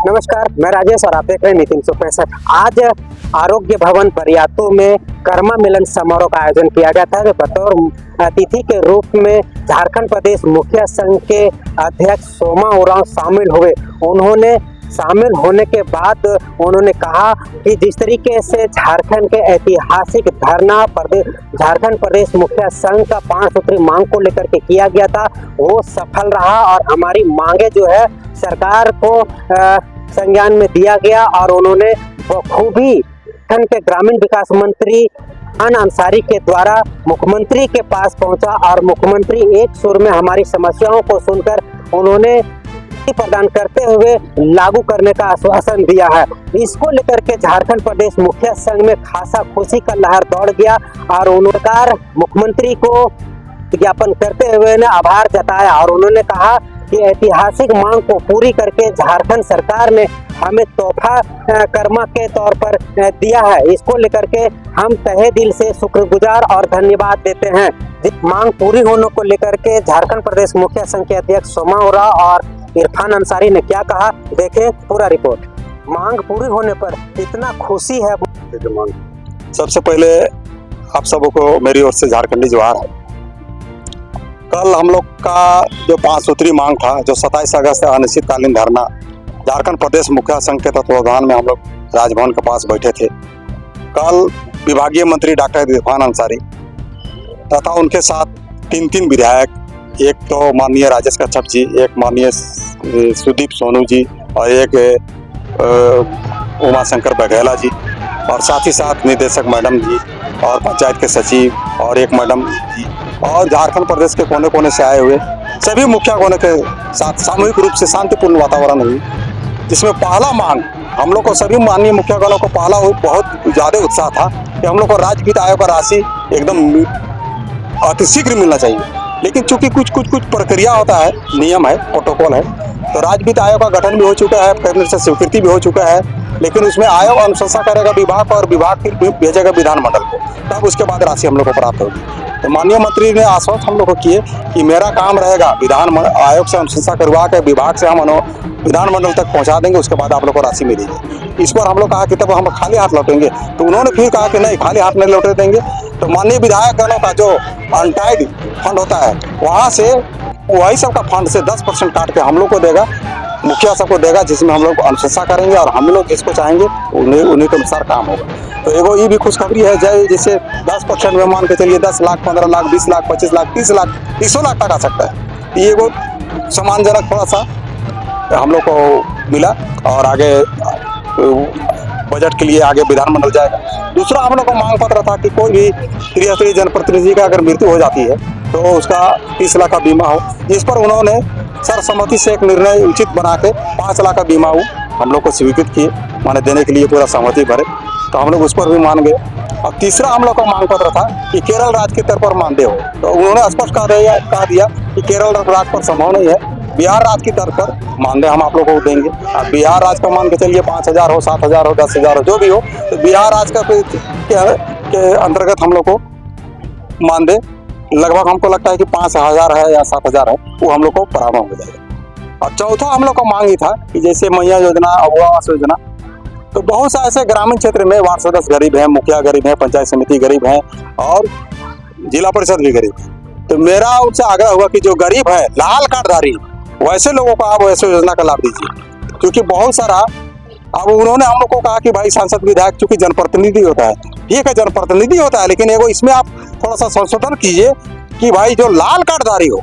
नमस्कार, मैं राजेश और आप देख रहे हैं नीति 365। आज आरोग्य भवन बरियातू में कर्मा मिलन समारोह का आयोजन किया गया था। बतौर अतिथि के रूप में झारखंड प्रदेश मुखिया संघ के अध्यक्ष सोमा उरांव शामिल हुए। उन्होंने शामिल होने के बाद उन्होंने कहा कि जिस तरीके से झारखंड के ऐतिहासिक धरना झारखंड प्रदेश मुखिया संघ का 5 सूत्री मांग को लेकर के किया गया था, वो सफल रहा और हमारी मांगे जो है सरकार को संज्ञान में दिया गया। और उन्होंने बखूबी झारखंड के ग्रामीण विकास मंत्री खान अंसारी के द्वारा मुख्यमंत्री के पास पहुंचा और मुख्यमंत्री एक सुर में हमारी समस्याओं को सुनकर उन्होंने प्रदान करते हुए लागू करने का आश्वासन दिया है। इसको लेकर के झारखंड प्रदेश मुखिया संघ में खासा खुशी का लहर दौड़ गया और उन्होंने मुख्यमंत्री को ज्ञापन करते हुए ने आभार जताया और उन्होंने कहा कि ऐतिहासिक मांग को पूरी करके झारखंड सरकार ने हमें तोहफा कर्मा के तौर पर दिया है। इसको लेकर के हम तहे दिल से शुक्रगुजार और धन्यवाद देते हैं। मांग पूरी होने को लेकर के झारखंड प्रदेश मुखिया संघ के अध्यक्ष सोमा उरांव और इरफान अंसारी ने क्या कहा, देखें पूरा रिपोर्ट। मांग पूरी होने पर इतना खुशी है। सबसे पहले आप सबको मेरी ओर से झारखंडी जोहार है। कल हम लोग का जो 5 सूत्री मांग था, जो 27 अगस्त अनिश्चितकालीन धरना झारखंड प्रदेश मुखिया संघ के तत्वावधान में हम लोग राजभवन के पास बैठे थे। कल विभागीय मंत्री डॉक्टर इरफान अंसारी तथा उनके साथ 3 विधायक, एक तो माननीय राजेश कच्छप जी, एक माननीय सुदीप सोनू जी और एक उमाशंकर बघेला जी और साथ ही साथ निदेशक मैडम जी और पंचायत के सचिव और एक मैडम जी और झारखंड प्रदेश के कोने कोने से आए हुए सभी मुखिया कोने के साथ सामूहिक रूप से शांतिपूर्ण वातावरण हुई, जिसमें पहला मांग हम लोग को सभी माननीय मुखिया गणों को पहला बहुत ज़्यादा उत्साह था कि हम लोग को राज्य वित्त आयोग का राशि एकदम अतिशीघ्र मिलना चाहिए। लेकिन चूंकि कुछ प्रक्रिया होता है, नियम है, प्रोटोकॉल है, तो राज्य वित्त आयोग का गठन भी हो चुका है, कैबिनेट से स्वीकृति भी हो चुका है, लेकिन उसमें आयोग अनुशंसा करेगा विभाग और विभाग फिर भेजेगा विधानमंडल को, तब उसके बाद राशि हम लोग को प्राप्त होगी। तो माननीय मंत्री ने आश्वस्त हम लोग को किए कि मेरा काम रहेगा विधान आयोग से अनुशंसा करवा के विभाग से हम विधानमंडल तक पहुंचा देंगे, उसके बाद आप लोग को राशि मिलेगी। इस पर हम लोग कहा कि तब हम खाली हाथ लौटेंगे, तो उन्होंने फिर कहा कि नहीं, खाली हाथ नहीं लौटे देंगे। तो माननीय विधायक गणों का जो अनटाइड फंड होता है, वहाँ से वही सबका फंड से 10% काट के हम लोग को देगा, मुखिया सबको देगा, जिसमें हम लोग अनुशंसा करेंगे और हम लोग जिसको चाहेंगे उन्हीं के अनुसार काम होगा। तो एगो ये भी खुशखबरी है, जैसे 10% में मान के चलिए 10 लाख, 15 लाख, 20 लाख, 25 लाख, 30 लाख, 100 लाख तक आ सकता है। ये एगो सम्मानजनक थोड़ा सा हम लोग को मिला और आगे बजट के लिए आगे विधानमंडल जाएगा। दूसरा हम लोग का मांग पत्र था कि कोई भी त्रिस्तरीय जनप्रतिनिधि का अगर मृत्यु हो जाती है तो उसका 30 लाख का बीमा हो, जिस पर उन्होंने सर्वसम्मति से एक निर्णय उचित बना के 5 लाख का बीमा हो हम लोग को स्वीकृत किए, माने देने के लिए पूरा सहमति भरे, तो हम लोग उस पर भी मान गए। और तीसरा हम लोग का मांग पत्र था कि केरल राज्य की तरफ पर मानदेय हो, तो उन्होंने स्पष्ट कह दिया कि केरल राज्य पर संभव नहीं है, बिहार राज्य की तरफ पर मानदेय हम आप लोगों को देंगे। अब बिहार राज्य का मान के चलिए 5,000 हो, 7,000 हो, 10,000 हो, जो भी हो, तो बिहार राज्य के अंतर्गत हम लोग को मानदेय लगभग हमको लगता है कि 5,000 है या 7,000 है, वो हम लोग को बराबर हो जाएगा। और चौथा हम लोग का मांग ही था कि जैसे मैया योजना, अगवा आवास योजना, तो बहुत से ऐसे ग्रामीण क्षेत्र में वार्ड सदस्य गरीब हैं, मुखिया गरीब हैं, पंचायत समिति गरीब हैं और जिला परिषद भी गरीब है। तो मेरा उनसे आग्रह हुआ कि जो गरीब है, लाल कार्डधारी, वैसे लोगों को आप वैसे योजना का लाभ दीजिए, क्योंकि बहुत सारा अब उन्होंने हम लोग को कहा कि भाई सांसद विधायक चूंकि जनप्रतिनिधि होता है, ठीक है जनप्रतिनिधि होता है, लेकिन एगो इसमें आप थोड़ा सा संशोधन कीजिए कि भाई जो लाल कार्डधारी हो,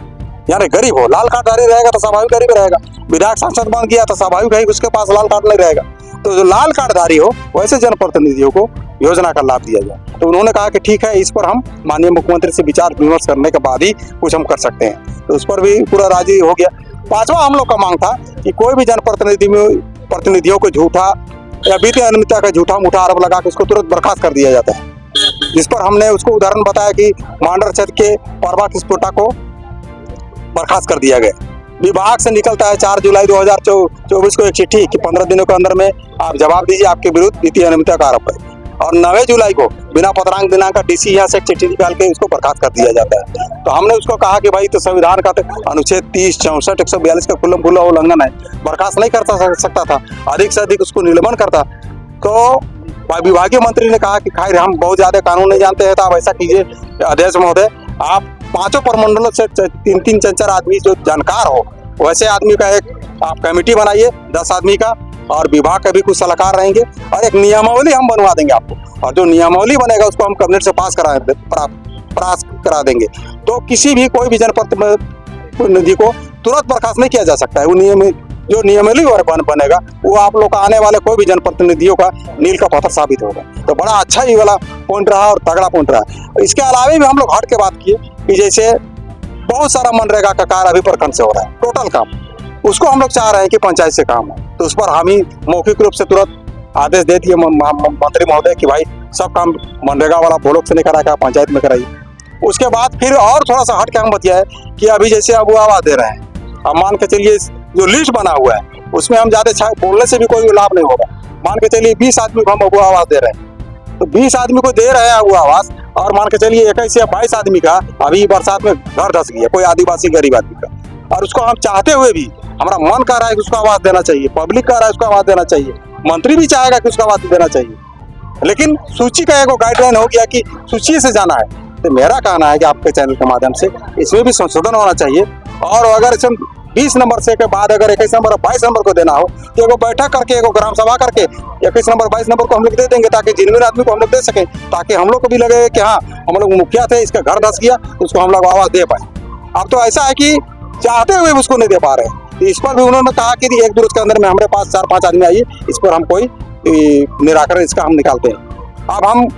यानी गरीब हो, लाल कार्डधारी रहेगा तो स्वाभाविक गरीब रहेगा, विधायक सांसद बन गया तो स्वाभाविक है उसके पास लाल कार्ड नहीं रहेगा, तो जो लाल कार्डधारी हो वैसे जनप्रतिनिधियों को योजना का लाभ दिया जाए। तो उन्होंने कहा कि ठीक है, इस पर हम माननीय मुख्यमंत्री से विचार विमर्श करने के बाद ही कुछ हम कर सकते हैं, तो उस पर भी पूरा राजी हो गया। 5वां हम लोग का मांग था कि कोई भी जनप्रतिनिधियों को झूठा या वित्तीय अनियमितता का झूठा मूठा आरोप लगा के उसको तुरंत बर्खास्त कर दिया जाता है, जिस पर हमने उसको उदाहरण बताया कि मांडर क्षेत्र के परवा किस्पोटा को बर्खास्त कर दिया गया। विभाग से निकलता है 4 जुलाई 2024 को एक चिट्ठी कि 15 दिनों के अंदर में आप जवाब दीजिए, आपके विरुद्ध वित्तीय अनियमितता का आरोप है। और 9 जुलाई को बिना पत्रांक दिनांक का डीसी यहाँ से एक चिट्ठी निकाल के उसको बर्खास्त कर दिया जाता है। तो हमने उसको कहा कि भाई तो संविधान का तो अनुच्छेद 30, 64, 142 का खुल्लम खुल्ला उल्लंघन है, बर्खास्त नहीं कर सकता था, अधिक से अधिक उसको निलंबन करता। तो विभागीय मंत्री ने कहा कि खैर हम बहुत ज्यादा कानून नहीं जानते हैं, तो आप ऐसा कीजिए अध्यक्ष महोदय, आप 5 प्रमंडलों से 3-3, 4-4 आदमी जो जानकार हो वैसे आदमी का एक आप कमेटी बनाइए 10 आदमी का, और विभाग के भी कुछ सलाहकार रहेंगे, और एक नियमावली हम बनवा देंगे आपको, और जो नियमावली बनेगा उसको हम कैबिनेट से पास करा देंगे। तो किसी भी कोई भी जनप्रतिनिधि को तुरंत बर्खास्त नहीं किया जा सकता है। वो जो नियमावली बनेगा वो आप लोग का आने वाले कोई भी जनप्रतिनिधियों का नील का पत्थर साबित होगा। तो बड़ा अच्छा ये वाला पॉइंट रहा और तगड़ा पॉइंट रहा। इसके अलावा भी हम लोग हट के बात किए कि जैसे बहुत सारा मनरेगा का कार्य अभी प्रखंड से हो रहा है, टोटल काम, उसको हम लोग चाह रहे हैं कि पंचायत से काम हो। तो उस पर हम ही मौखिक रूप से तुरंत आदेश दे दिए मंत्री महोदय कि भाई सब काम मनरेगा वाला ब्लॉक से नहीं करा, पंचायत में कराइए। उसके बाद फिर और थोड़ा सा हट के हम बताया कि अभी जैसे अब वो आवाज दे रहे हैं, अब मान के चलिए जो लिस्ट बना हुआ है उसमें हम ज्यादा बोलने से भी कोई लाभ नहीं होगा। मान के चलिए 20 आदमी को हम अबू आवाज दे रहे हैं, तो 20 आदमी को दे रहे हैं अबू आवाज, और मान के चलिए 21 या 22 आदमी का अभी बरसात में घर धस गया, कोई आदिवासी गरीब आदमी का, और उसको हम चाहते हुए भी हमारा मन कर रहा है कि उसको आवाज देना चाहिए, पब्लिक कह रहा है उसको आवाज देना चाहिए, मंत्री भी चाहेगा कि उसको आवाज देना चाहिए, लेकिन सूची का एक गाइडलाइन हो गया कि सूची से जाना है। तो मेरा कहना है कि आपके चैनल के माध्यम से इसमें भी संशोधन होना चाहिए, और अगर इसमें 20 नंबर से के बाद अगर 21 नंबर और 22 नंबर को देना हो तो एगो बैठक करके, एगो ग्राम सभा करके 21 नंबर 22 नंबर को हम लोग दे देंगे, ताकि जिनमें आदमी को हम लोग दे सकें, ताकि हम लोग को भी लगे कि हाँ हम लोग मुखिया थे, इसका घर धस गया, उसको हम लोग आवाज दे पाए। अब तो ऐसा है कि चाहते हुए उसको नहीं दे पा रहे हैं। तो इस पर भी उन्होंने कहा कि 1 दिन के अंदर में हमारे पास 4-5 आदमी आइए, इस पर हम कोई निराकरण इसका हम निकालते हैं। अब हम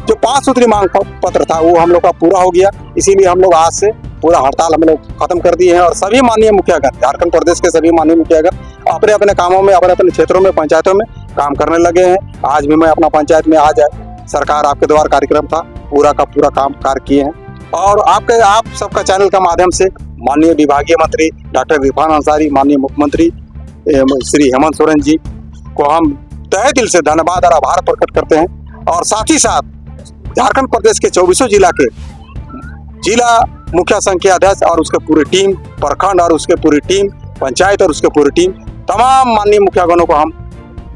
जो 5 सूत्री मांग पत्र था वो हम लोग का पूरा हो गया, इसीलिए हम लोग आज से पूरा हड़ताल हम लोग खत्म कर दिए हैं, और सभी माननीय मुखियागण, झारखंड प्रदेश के सभी माननीय मुखियागण अपने अपने कामों में, अपने अपने क्षेत्रों में, पंचायतों में काम करने लगे हैं। आज भी मैं अपना पंचायत में आज सरकार आपके द्वार कार्यक्रम था, पूरा का पूरा काम कार्य किए हैं। और आप सबका चैनल के माध्यम से माननीय विभागीय मंत्री डॉक्टर इरफान अंसारी, माननीय मुख्यमंत्री श्री हेमंत सोरेन जी को हम तहे दिल से धन्यवाद और आभार प्रकट करते हैं, और साथ ही साथ झारखंड प्रदेश के 24 जिला के जिला मुखिया संघ के अध्यक्ष और उसके पूरी टीम, प्रखंड और उसके पूरी टीम, पंचायत और उसके पूरी टीम, तमाम माननीय मुखियागणों को हम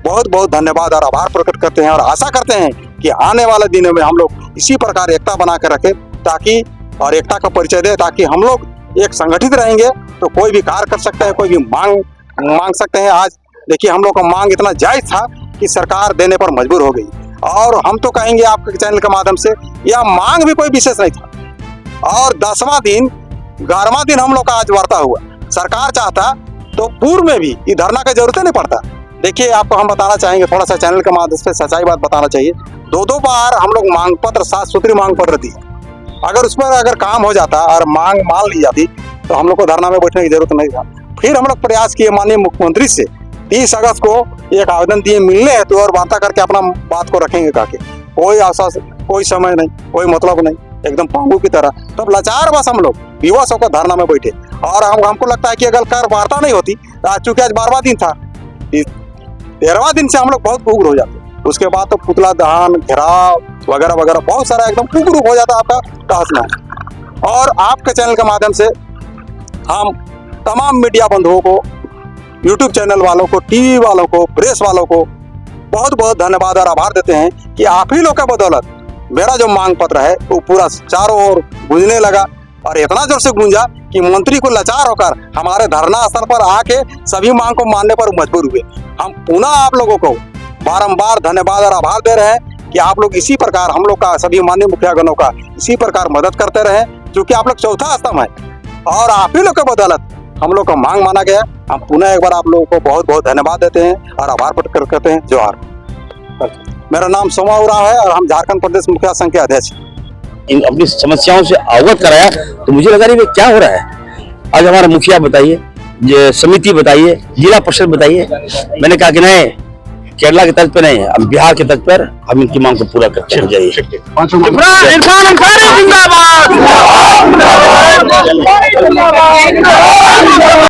बहुत बहुत धन्यवाद और आभार प्रकट करते हैं, और आशा करते हैं कि आने वाले दिनों में हम लोग इसी प्रकार एकता बना कर रखें, ताकि और एकता का परिचय दें, ताकि हम लोग एक संगठित रहेंगे तो कोई भी कार्य कर सकते हैं, कोई भी मांग सकते हैं। आज देखिए हम लोग का मांग इतना जायज था कि सरकार देने पर मजबूर हो गई, और हम तो कहेंगे आपके चैनल के माध्यम से यह मांग भी कोई विशेष नहीं था। और 10वां दिन 11वां दिन हम लोग का आज वार्ता हुआ, सरकार चाहता तो पूर्व में भी ये धरना की जरूरत नहीं पड़ता। देखिए आपको हम बताना चाहेंगे, थोड़ा सा चैनल के माध्यम से सच्चाई बात बताना चाहिए, 2-2 बार हम लोग मांग पत्र 7 सूत्री मांग पत्र दिए। अगर उस पर अगर काम हो जाता और मांग मान ली जाती तो हम लोग को धरना में बैठने की जरूरत नहीं था। फिर हम लोग प्रयास किए माननीय मुख्यमंत्री से 30 अगस्त को एक आवेदन दिए मिलने हेतु, और वार्ता करके अपना बात को रखेंगे काके, कोई आशा, कोई समय नहीं, कोई मतलब नहीं, एकदम पांगू की तरह। तब लाचार बस हम लोग विवश होकर धरना में बैठे, और हमको लगता है कि अगर वार्ता नहीं होती तो चूंकि आज 12वां दिन था, 13वां दिन से हम लोग बहुत उग्र हो जाते। उसके बाद तो पुतला दहन, घेराव वगैरह वगैरह बहुत सारा एकदम उग्र हो जाता आपका कहना है। और आपके चैनल के माध्यम से हम तमाम मीडिया बंधुओं को, यूट्यूब चैनल वालों को, टीवी वालों को, प्रेस वालों को बहुत बहुत धन्यवाद और आभार देते हैं कि आप ही लोग के बदौलत मेरा जो मांग पत्र है वो पूरा चारों ओर गूंजने लगा, और इतना जोर से गूंजा कि मंत्री को लाचार होकर हमारे धरना स्थल पर आके सभी मांग को मानने पर मजबूर हुए। हम पुनः आप लोगों को बारंबार धन्यवाद और आभार दे रहे हैं कि आप लोग इसी प्रकार हम लोग का, सभी माननीय मुखियागणों का इसी प्रकार मदद करते रहे, क्योंकि आप लोग चौथा स्तंभ है, और आप ही लोग के बदौलत हम लोग का मांग माना गया। हम पुनः एक बार आप लोगों को बहुत बहुत धन्यवाद देते हैं और आभार प्रकट करते हैं। जोहार। मेरा नाम सोमा उरांव है और हम झारखंड प्रदेश मुखिया संघ के अध्यक्ष हैं। इन अपनी समस्याओं से अवगत कराया तो मुझे लगा नहीं क्या हो रहा है। आज हमारा मुखिया बताइए, ये समिति बताइए, जिला परिषद बताइए। मैंने कहा कि नहीं, केरला के तर्ज पे नहीं, अब बिहार के तर्ज पर हम इनकी मांग को पूरा करते हैं। जाइए।